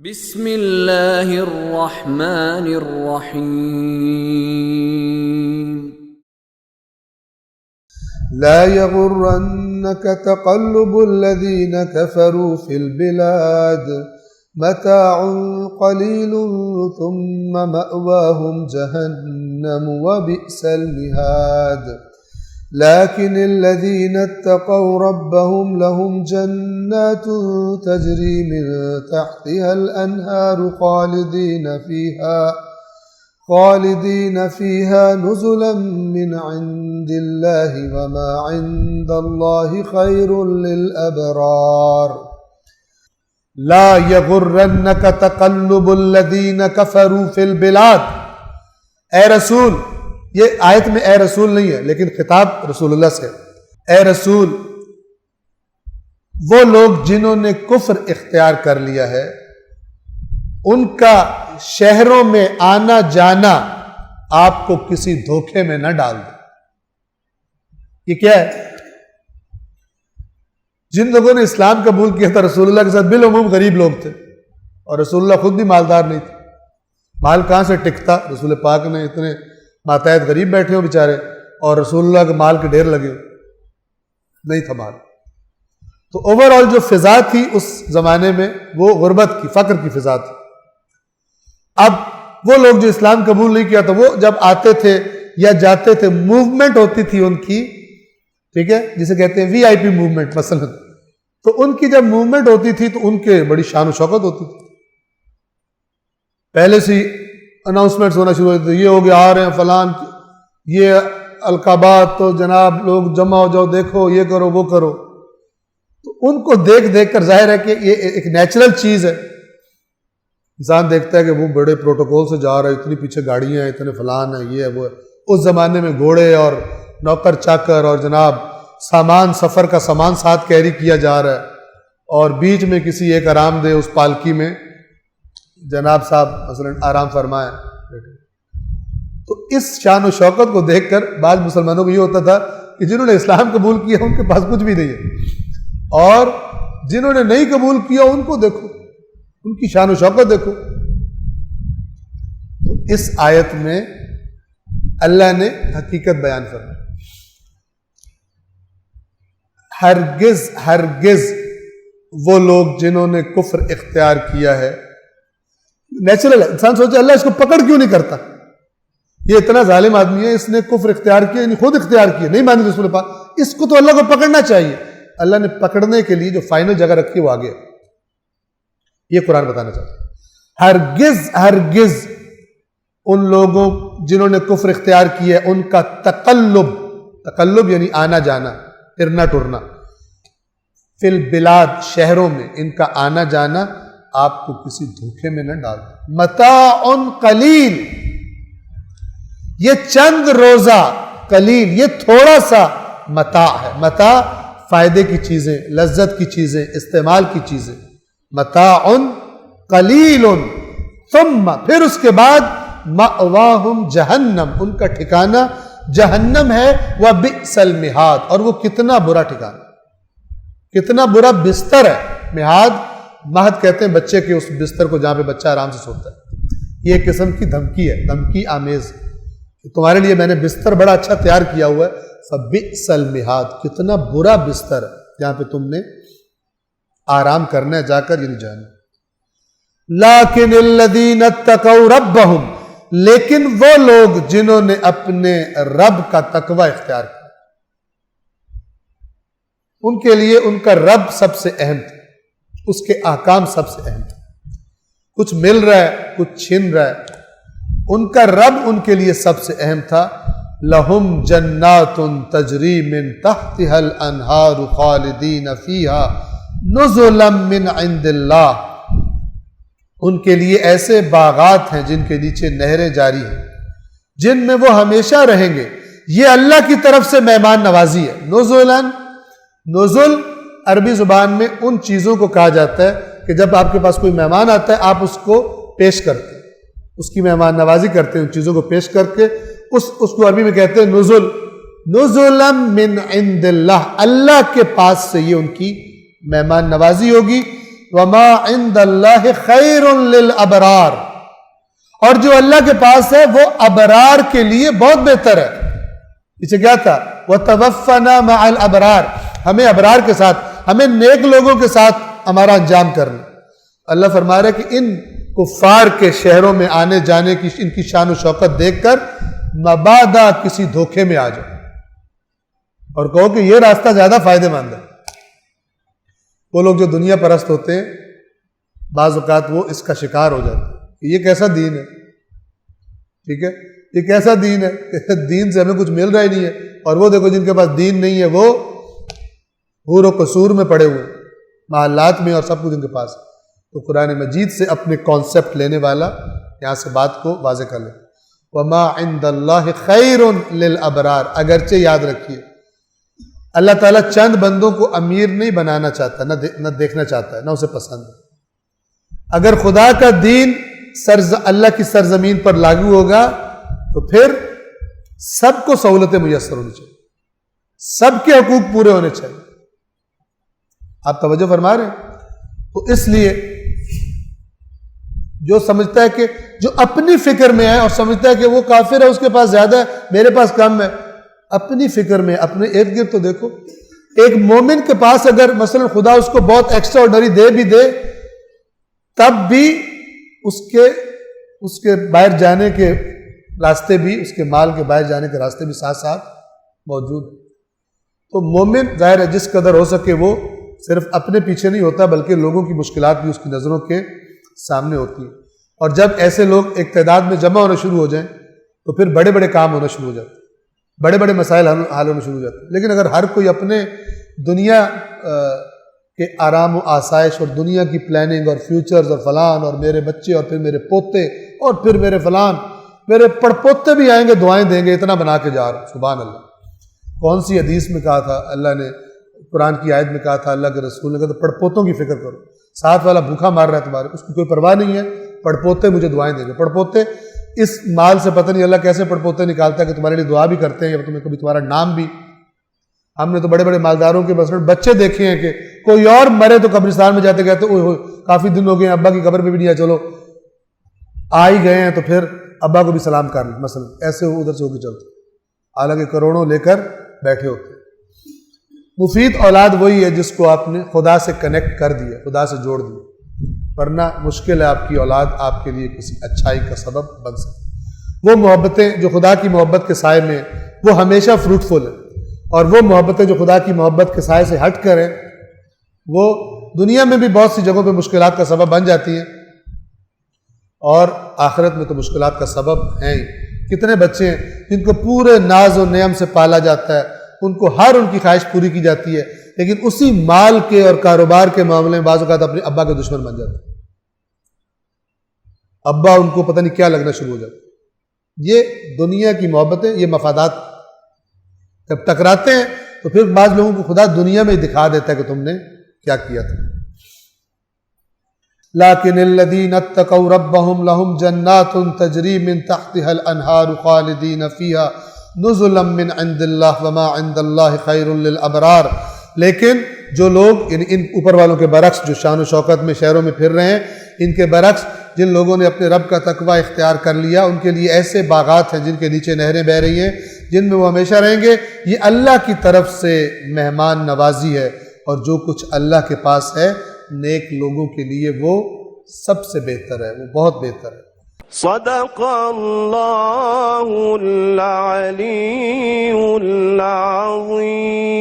بسم اللہ الرحمن الرحیم لا يغرنك تقلب الذين كفروا في البلاد متاع قليل ثم مأواهم جهنم وبئس المهاد لكن الذين اتقوا ربهم لهم جنات تجري من تحتها الأنهار خالدين فيها نزلا من عند الله وما عند الله خير للأبرار لا يغرنك تقلب الذين كفروا في البلاد. اے رسول، یہ آیت میں اے رسول نہیں ہے لیکن خطاب رسول اللہ سے. اے رسول، وہ لوگ جنہوں نے کفر اختیار کر لیا ہے ان کا شہروں میں آنا جانا آپ کو کسی دھوکے میں نہ ڈال دے. یہ کیا ہے؟ جن لوگوں نے اسلام قبول کیا تھا رسول اللہ کے ساتھ بالعموم غریب لوگ تھے، اور رسول اللہ خود بھی مالدار نہیں تھے. مال کہاں سے ٹکتا؟ رسول پاک نے اتنے ماتحت غریب بیٹھے ہو بیچارے اور رسول اللہ کے مال کے ڈھیر لگے ہو، نہیں تھا مال. تو اوور آل جو فضا تھی اس زمانے میں وہ غربت کی، فقر کی فضا تھی. اب وہ لوگ جو اسلام قبول نہیں کیا تھا وہ جب آتے تھے یا جاتے تھے، موومنٹ ہوتی تھی ان کی، ٹھیک ہے، جسے کہتے ہیں وی آئی پی موومنٹ مثلا، تو ان کی جب موومنٹ ہوتی تھی تو ان کے بڑی شان و شوکت ہوتی تھی. پہلے سے اناؤنسمنٹس ہونا شروع ہوتے تھے، یہ ہو گیا، آ رہے ہیں فلان، یہ القابات، تو جناب لوگ جمع ہو جاؤ، دیکھو یہ کرو وہ کرو. تو ان کو دیکھ دیکھ کر ظاہر ہے کہ یہ ایک نیچرل چیز ہے. انسان دیکھتا ہے کہ وہ بڑے پروٹوکول سے جا رہا ہے، اتنی پیچھے گاڑیاں ہیں، اتنے فلان ہیں، یہ ہے وہ ہے. اس زمانے میں گھوڑے اور نوکر چاکر اور جناب سامان، سفر کا سامان ساتھ کیری کیا جا رہا ہے، اور بیچ میں کسی ایک آرام دہ اس پالکی میں جناب صاحب مثلا آرام فرمائے. تو اس شان و شوکت کو دیکھ کر بعض مسلمانوں کو یہ ہوتا تھا کہ جنہوں نے اسلام قبول کیا ان کے پاس کچھ بھی نہیں ہے، اور جنہوں نے نہیں قبول کیا ان کو دیکھو، ان کی شان و شوکت دیکھو. تو اس آیت میں اللہ نے حقیقت بیان فرمائی. ہرگز وہ لوگ جنہوں نے کفر اختیار کیا ہے، نیچرل ہے، انسان سوچے اللہ اس کو پکڑ کیوں نہیں کرتا، یہ اتنا ظالم آدمی ہے، اس نے کفر اختیار کیا، یعنی خود اختیار کیا، نہیں مانی رسول پاک، اس کو تو اللہ کو پکڑنا چاہیے. اللہ نے پکڑنے کے لیے جو فائنل جگہ رکھی وہ آگے، یہ قرآن بتانا چاہتا ہے. ہرگز ان لوگوں جنہوں نے کفر اختیار کیا ہے ان کا تقلب یعنی آنا جانا، پھرنا ٹرنا، فی البلاد شہروں میں، ان کا آنا جانا آپ کو کسی دھوکے میں نہ ڈال دے. متاع قلیل، یہ چند روزہ، قلیل یہ تھوڑا سا متاع ہے. متاع فائدے کی چیزیں، لذت کی چیزیں، استعمال کی چیزیں. متاع قلیل ثم، پھر اس کے بعد مأواہم جہنم، ان کا ٹھکانہ جہنم ہے. وبئس المہاد، اور وہ کتنا برا ٹھکانہ، کتنا برا بستر ہے. مہد کہتے ہیں بچے کے اس بستر کو جہاں پہ بچہ آرام سے سوتا ہے. یہ ایک قسم کی دھمکی ہے، دھمکی آمیز. تمہارے لیے میں نے بستر بڑا اچھا تیار کیا ہوا ہے. فبئس المہاد، کتنا برا بستر ہے جہاں پہ تم نے آرام کرنا ہے جا کر، یعنی جہنم. لیکن الذین اتقوا ربہم، لیکن وہ لوگ جنہوں نے اپنے رب کا تقوی اختیار کیا، ان کے لیے ان کا رب سب سے اہم تھا، اس کے احکام سب سے اہم تھا. کچھ مل رہا ہے، کچھ چھن رہا ہے، ان کا رب ان کے لیے سب سے اہم تھا. لہم جنات تجری من تحتها الانہار خالدین فیہا نزلا من عند اللہ، ان کے لیے ایسے باغات ہیں جن کے نیچے نہریں جاری ہیں، جن میں وہ ہمیشہ رہیں گے. یہ اللہ کی طرف سے مہمان نوازی ہے. نزل عربی زبان میں ان چیزوں کو کہا جاتا ہے کہ جب آپ کے پاس کوئی مہمان آتا ہے آپ اس کو پیش کرتے ہیں، اس کی مہمان نوازی کرتے ہیں، ان چیزوں کو پیش کر کے اس کو عربی میں کہتے ہیں نزلا من عند اللہ، اللہ کے پاس سے یہ ان کی مہمان نوازی ہوگی. وما عند اللہ خیر للابرار، اور جو اللہ کے پاس ہے وہ ابرار کے لیے بہت بہتر ہے۔ پیچھے کیا تھا؟ وَتَوَفَّنَا مَعَ الْأَبْرَارِ، ہمیں ابرار کے ساتھ، ہمیں نیک لوگوں کے ساتھ ہمارا انجام کرنا۔ اللہ فرما رہا ہے کہ ان کفار کے شہروں میں آنے جانے کی ان کی شان و شوکت دیکھ کر مبادا کسی دھوکے میں آ جاؤ اور کہو کہ یہ راستہ زیادہ فائدہ مند ہے۔ وہ لوگ جو دنیا پرست ہوتے ہیں بعض اوقات وہ اس کا شکار ہو جاتے ہیں کہ یہ کیسا دین ہے، ٹھیک ہے، یہ کیسا دین ہے، دین سے ہمیں کچھ مل رہا ہی نہیں ہے، اور وہ دیکھو جن کے پاس دین نہیں ہے وہ حور و قصور میں پڑے ہوئے محلات میں اور سب کچھ ان کے پاس ہے۔ تو قرآن مجید سے اپنے کانسیپٹ لینے والا یہاں سے بات کو واضح کر لیں، وما عند اللہ خیر للابرار۔ اگرچہ یاد رکھیے اللہ تعالیٰ چند بندوں کو امیر نہیں بنانا چاہتا، نہ دیکھنا چاہتا ہے، نہ اسے پسند ہے۔ اگر خدا کا دین اللہ کی سرزمین پر لاگو ہوگا تو پھر سب کو سہولتیں میسر ہونی چاہیے، سب کے حقوق پورے ہونے چاہیے۔ آپ توجہ فرما رہے ہیں؟ تو اس لیے جو سمجھتا ہے کہ جو اپنی فکر میں ہے اور سمجھتا ہے کہ وہ کافر ہے، اس کے پاس زیادہ ہے، میرے پاس کم ہے، اپنی فکر میں اپنے ارد گرد تو دیکھو۔ ایک مومن کے پاس اگر مثلا خدا اس کو بہت ایکسٹرا آرڈنری دے بھی دے، تب بھی اس کے باہر جانے کے راستے بھی، اس کے مال کے باہر جانے کے راستے بھی ساتھ ساتھ موجود ہیں۔ تو مومن ظاہر ہے جس قدر ہو سکے وہ صرف اپنے پیچھے نہیں ہوتا، بلکہ لوگوں کی مشکلات بھی اس کی نظروں کے سامنے ہوتی ہیں، اور جب ایسے لوگ ایک تعداد میں جمع ہونا شروع ہو جائیں تو پھر بڑے بڑے کام ہونا شروع ہو جاتے ہیں، بڑے بڑے مسائل حل ہونا شروع ہو جاتے ہیں۔ لیکن اگر ہر کوئی اپنے دنیا کے آرام و آسائش اور دنیا کی پلاننگ اور فیوچرز اور فلان اور میرے بچے اور پھر میرے پوتے اور پھر میرے فلان، میرے پڑ پوتے بھی آئیں گے دعائیں دیں گے، اتنا بنا کے جا رہا، سبحان اللہ۔ کون سی حدیث میں کہا تھا اللہ نے، قرآن کی آیت میں کہا تھا، اللہ کے رسول نے کہا تھا پڑ پوتوں کی فکر کرو، ساتھ والا بھوکا مار رہا ہے تمہارے، اس کی کوئی پرواہ نہیں ہے، پڑ پوتے مجھے دعائیں دیں گے۔ پڑ پوتے اس مال سے پتہ نہیں اللہ کیسے پڑ پوتے نکالتا ہے کہ تمہارے لیے دعا بھی کرتے ہیں یا تمہیں کبھی تمہارا نام بھی۔ ہم نے تو بڑے بڑے مالداروں کے مثلا بچے دیکھے ہیں کہ کوئی اور مرے تو قبرستان میں جاتے کہتے اوہ کافی دن ہو گئے ہیں، ابا کی قبر پہ بھی نہیں آیا، چلو آ ہی گئے ہیں تو پھر ابا کو بھی سلام کر لیں، مثلا ایسے ادھر سے ہو کے چلتے، حالانکہ کروڑوں لے کر بیٹھے ہوتے۔ مفید اولاد وہی ہے جس کو آپ نے خدا سے کنیکٹ کر دیا، خدا سے جوڑ دیا، ورنہ مشکل ہے آپ کی اولاد آپ کے لیے کسی اچھائی کا سبب بن سکے۔ وہ محبتیں جو خدا کی محبت کے سائے میں وہ ہمیشہ فروٹفل ہیں، اور وہ محبتیں جو خدا کی محبت کے سائے سے ہٹ کر ہیں وہ دنیا میں بھی بہت سی جگہوں پہ مشکلات کا سبب بن جاتی ہیں، اور آخرت میں تو مشکلات کا سبب ہیں ہی۔ کتنے بچے ہیں جن کو پورے ناز و نعم سے پالا جاتا ہے، ان کو ہر ان کی خواہش پوری کی جاتی ہے، لیکن اسی مال کے اور کاروبار کے معاملے میں بعض اوقات اپنے ابا کے دشمن بن جاتے ہیں، ابا ان کو پتہ نہیں کیا لگنا شروع ہو جاتا ہے۔ یہ دنیا کی محبتیں، یہ مفادات جب ٹکراتے ہیں تو پھر بعض لوگوں کو خدا دنیا میں ہی دکھا دیتا ہے کہ تم نے کیا کیا تھا۔ لیکن الذین اتقوا ربهم لهم جنات تجری من تحتها الانہار خالدین فیہا نزلا من عند اللہ وما عند اللہ خیر للابرار۔ لیکن جو لوگ ان اوپر والوں کے برعکس جو شان و شوکت میں شہروں میں پھر رہے ہیں، ان کے برعکس جن لوگوں نے اپنے رب کا تقوی اختیار کر لیا، ان کے لیے ایسے باغات ہیں جن کے نیچے نہریں بہہ رہی ہیں، جن میں وہ ہمیشہ رہیں گے۔ یہ اللہ کی طرف سے مہمان نوازی ہے، اور جو کچھ اللہ کے پاس ہے نیک لوگوں کے لیے وہ سب سے بہتر ہے، وہ بہت بہتر ہے۔ صدق اللہ العلی العظیم۔